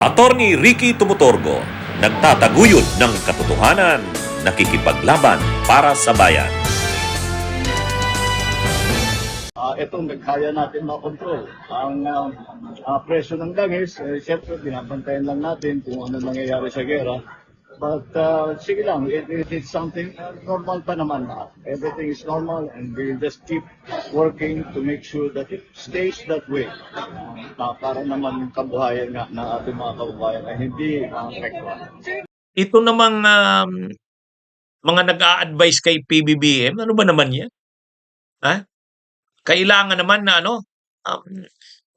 Attorney Ricky Tumutorgo, nagtataguyod ng katotohanan, nakikipaglaban para sa bayan. Itong kaya natin makontrol. Ang presyo ng langis, siyempre binabantayan lang natin kung ano nangyayari sa gera. But sige lang, it's something normal pa naman. Everything is normal and we'll just keep working to make sure that it stays that way. Para naman kabuhayan nga ng ating mga kababayan ay hindi maapektuhan. Ito namang mga nag-a-advise kay PBBM, ano ba naman yan? Ha? Kailangan naman na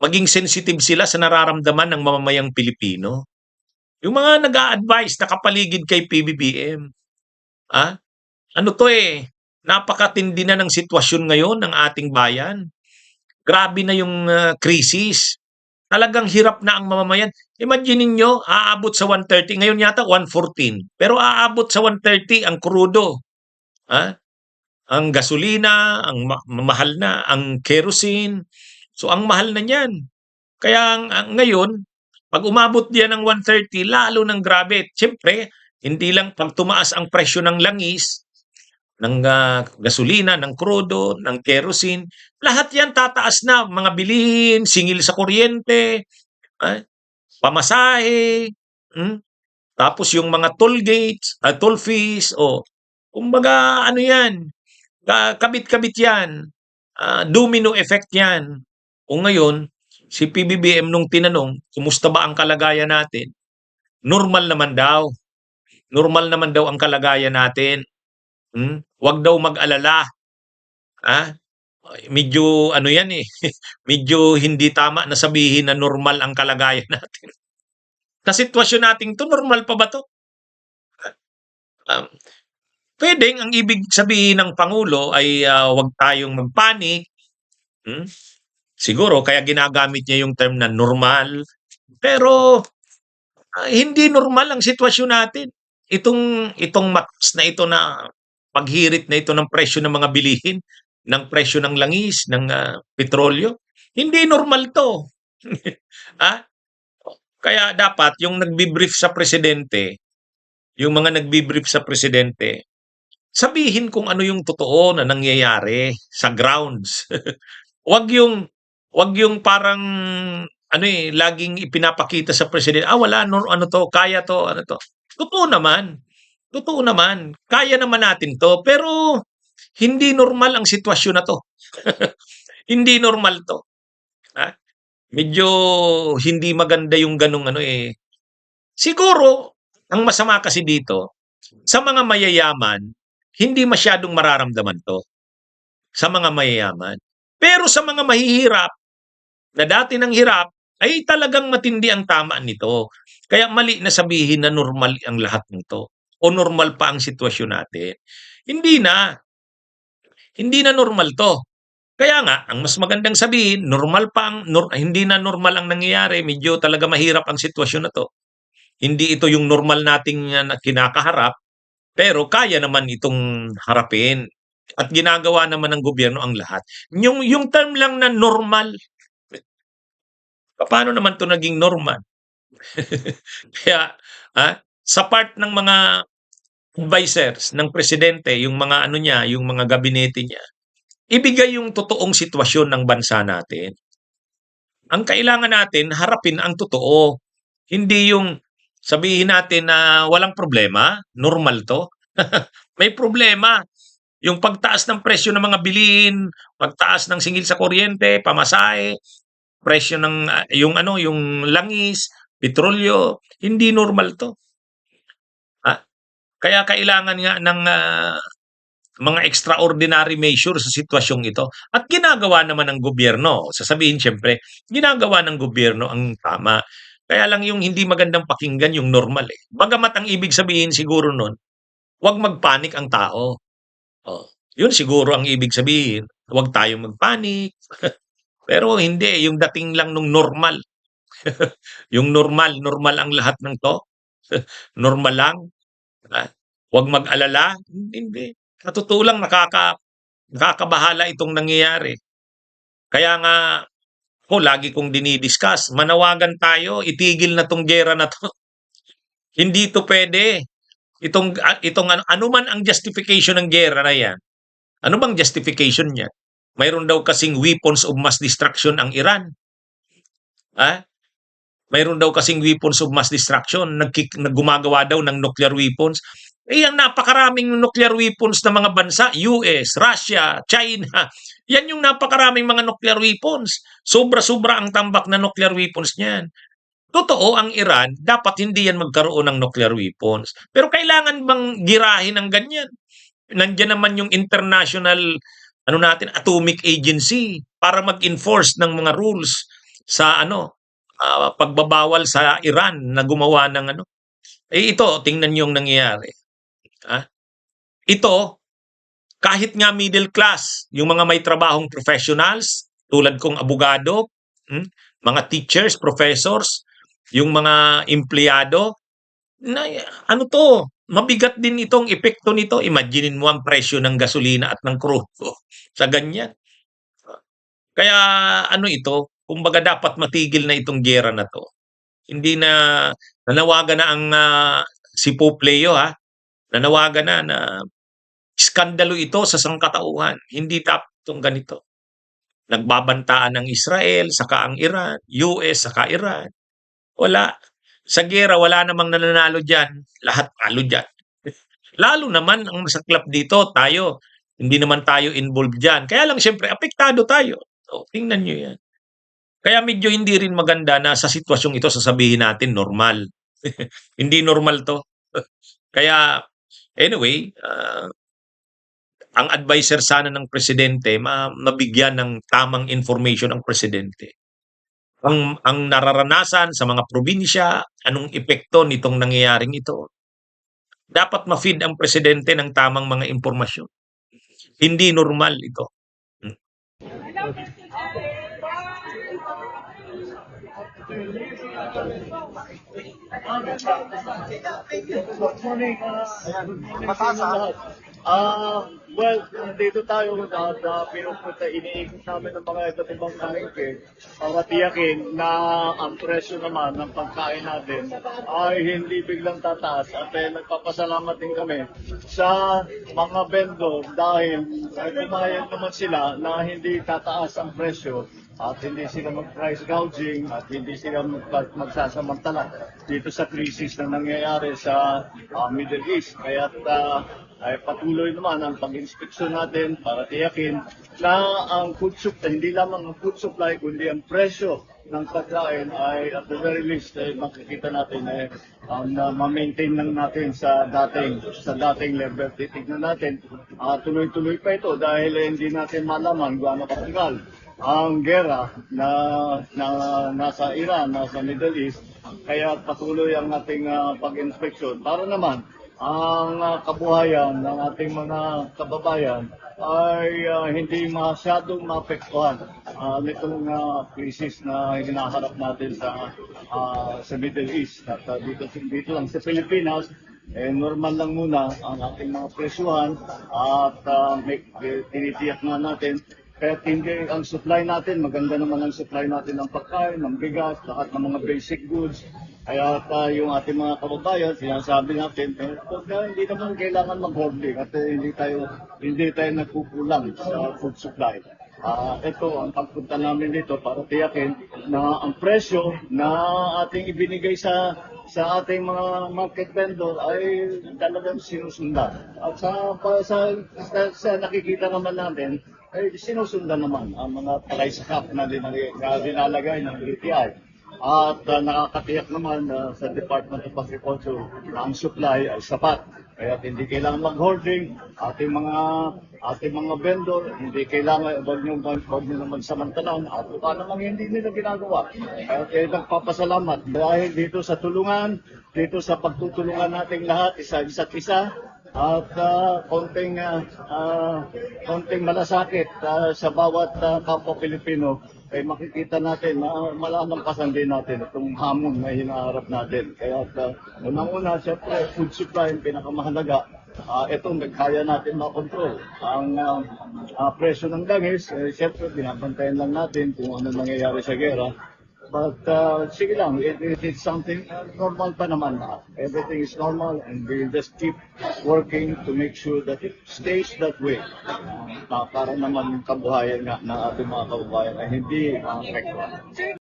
maging sensitive sila sa nararamdaman ng mamamayang Pilipino. Yung mga nag-a-advise na kapaligid kay PBBM. Ano to napakatindi na ng sitwasyon ngayon ng ating bayan. Grabe na yung krisis. Talagang hirap na ang mamamayan. Imagine niyo, aabot sa 130. Ngayon yata 114. Pero aabot sa 130 ang krudo. Ang gasolina, ang mahal na, ang kerosene. So ang mahal na niyan. Kaya ngayon, pag umabot diyan ng 130, lalo ng grabe. Siyempre, hindi lang pag tumaas ang presyo ng langis, ng gasolina, ng krudo, ng kerosene, lahat yan tataas na. Mga bilihin, singil sa kuryente, pamasahe, tapos yung mga toll gates, toll fees, kumbaga ano yan, kabit-kabit yan, domino effect yan. O ngayon, si PBBM nung tinanong, kumusta ba ang kalagayan natin? Normal naman daw. Normal naman daw ang kalagayan natin. Huwag daw mag-alala. Medyo ano yan medyo hindi tama na sabihin na normal ang kalagayan natin. Sa sitwasyon natin to, normal pa ba to? Pwedeng ang ibig sabihin ng Pangulo ay huwag tayong magpanik. Siguro kaya ginagamit niya yung term na normal. Pero hindi normal ang sitwasyon natin. Itong matas na ito na paghirit na ito ng presyo ng mga bilihin, ng presyo ng langis, ng petrolyo, hindi normal to. Kaya dapat yung nagbi-brief sa presidente, yung mga nagbi-brief sa presidente, sabihin kung ano yung totoo na nangyayari sa grounds. Wag yung parang laging ipinapakita sa presidente, wala ano to, kaya to, ano to. Totoo naman. Totoo naman. Kaya naman natin to, pero hindi normal ang sitwasyon na to. Hindi normal to. Medyo hindi maganda yung ganung Siguro, ang masama kasi dito, sa mga mayayaman, hindi masyadong mararamdaman to. Sa mga mayayaman. Pero sa mga mahihirap, na dati ng hirap, ay talagang matindi ang tama nito. Kaya mali na sabihin na normal ang lahat nito. O normal pa ang sitwasyon natin. Hindi na. Hindi na normal to. Kaya nga, ang mas magandang sabihin, normal pa hindi na normal ang nangyayari, medyo talaga mahirap ang sitwasyon na to. Hindi ito yung normal nating kinakaharap, pero kaya naman itong harapin. At ginagawa naman ng gobyerno ang lahat. Yung term lang na normal, paano naman to naging normal? Kaya, sa part ng mga advisors ng presidente, yung mga yung mga gabinete niya, ibigay yung totoong sitwasyon ng bansa natin. Ang kailangan natin, harapin ang totoo. Hindi yung sabihin natin na walang problema, normal to. May problema. Yung pagtaas ng presyo ng mga bilihin, pagtaas ng singil sa kuryente, pamasahe, presyo ng yung langis, petrolyo, hindi normal to. Kaya kailangan nga ng mga extraordinary measures sa sitwasyong ito. At ginagawa naman ng gobyerno. Sasabihin siyempre, ginagawa ng gobyerno ang tama. Kaya lang yung hindi magandang pakinggan yung normal Bagamat ang ibig sabihin siguro nun, huwag magpanik ang tao. Yun siguro ang ibig sabihin. Huwag tayong magpanik. Pero hindi, yung dating lang nung normal. Yung normal ang lahat ng to. Normal lang. Huwag mag-alala. Hindi. Sa totoo lang, nakakabahala itong nangyayari. Kaya nga, lagi kong dinidiscuss, manawagan tayo, itigil na 'tong giyera na 'to. Hindi 'to puwede. Itong ano man ang justification ng giyera na 'yan, ano bang justification niya? Mayroon daw kasing weapons of mass destruction ang Iran, ah? Mayroon daw kasing weapons of mass destruction, gumagawa daw ng nuclear weapons. Eh, ang napakaraming nuclear weapons ng mga bansa, US, Russia, China, yan yung napakaraming mga nuclear weapons. Sobra-sobra ang tambak na nuclear weapons niyan. Totoo, ang Iran, dapat hindi yan magkaroon ng nuclear weapons. Pero kailangan bang girahin ng ganyan? Nandiyan naman yung international atomic agency para mag-enforce ng mga rules sa pagbabawal sa Iran na gumawa ng ito tingnan niyo yung nangyayari. Ito kahit nga middle class, yung mga may trabahong professionals tulad kong abogado, mga teachers, professors, yung mga empleyado, na mabigat din itong epekto nito. Imaginin mo ang presyo ng gasolina at ng krudo sa ganyan. Kaya kumbaga dapat matigil na itong giyera na 'to. Hindi na nanawagan na ang si Pope Leo, nanawagan na iskandalo ito sa sangkatauhan. Hindi dapat itong ganito. Nagbabantaan ang Israel, saka ang Iran, US, saka Iran. Wala. Sa giyera, wala namang nananalo dyan. Lahat talo dyan. Lalo naman ang masaklap dito, tayo. Hindi naman tayo involved dyan. Kaya lang siyempre, apektado tayo. So, tingnan nyo yan. Kaya medyo hindi rin maganda na sa sitwasyong ito sasabihin natin normal. Hindi normal to. Kaya, anyway, ang adviser sana ng presidente, mabigyan ng tamang information ang presidente. Ang nararanasan sa mga probinsya, anong epekto nitong nangyayaring ito. Dapat ma-feed ang presidente ng tamang mga impormasyon. Hindi normal ito. Good morning. Well, dito tayo at pinupunta, iniikot namin ng mga iba't ibang palengke para tiyakin na ang presyo naman ng pagkain natin ay hindi biglang tataas at nagpapasalamat din kami sa mga vendor dahil pumayag naman sila na hindi tataas ang presyo at hindi sila mag-price gouging at hindi sila magsasamantala dito sa krisis na nangyayari sa Middle East. Kaya ay patuloy naman ang pag-inspeksyon natin para tiyakin na ang food supply, hindi lamang ang food supply, kundi ang presyo ng pagkain ay at the very least makikita natin na ma-maintain lang natin sa dating level. Titignan natin, tuloy-tuloy pa ito dahil hindi natin malaman gaano katagal ang gera na nasa Iran, nasa Middle East. Kaya patuloy ang ating pag-inspeksyon para naman ang kabuhayan ng ating mga kababayan ay hindi masyadong maapektuhan nitong krisis na hinaharap natin sa Middle East. At dito lang sa Pilipinas, normal lang muna ang ating mga presyuhan at tinitiyak na natin. Kaya hindi ang supply natin, maganda naman ang supply natin ng pagkain, ng bigas, lahat ng mga basic goods. Kaya yung ating mga kababayan, sinasabi natin, hindi naman kailangan mag-hoarding at hindi tayo nagkukulang sa food supply. Ito ang pagpunta namin dito para tiyakin na ang presyo na ating ibinigay sa ating mga market vendor ay talagang sinusundan. At sa nakikita naman natin, ay sinusundan naman ang mga price cap na dinalagay ng DTI. At nakakatiyak naman sa Department of Agriculture na ang supply ay sapat. Kaya hindi kailangan mag-hoarding, ating mga vendor, hindi kailangan, wag nyo naman samantalan, at kung namang hindi nila ginagawa. Kaya nagpapasalamat dahil dito sa tulungan, dito sa pagtutulungan nating lahat, isa't isa, at konting malasakit sa bawat kapwa Pilipino, ay makikita natin na malalampasan din natin itong hamon na hinaharap natin. Kaya unang-una, siyempre, food supply ang pinakamahalaga. Itong nagkaya natin makontrol. Ang presyo ng langis, siyempre binabantayan lang natin kung ano nangyayari sa gera. But sige lang, it's something normal pa naman na. Everything is normal and we just keep working to make sure that it stays that way. Para naman yung kabuhayan nga ng ating mga kababayan ay hindi maapektuhan.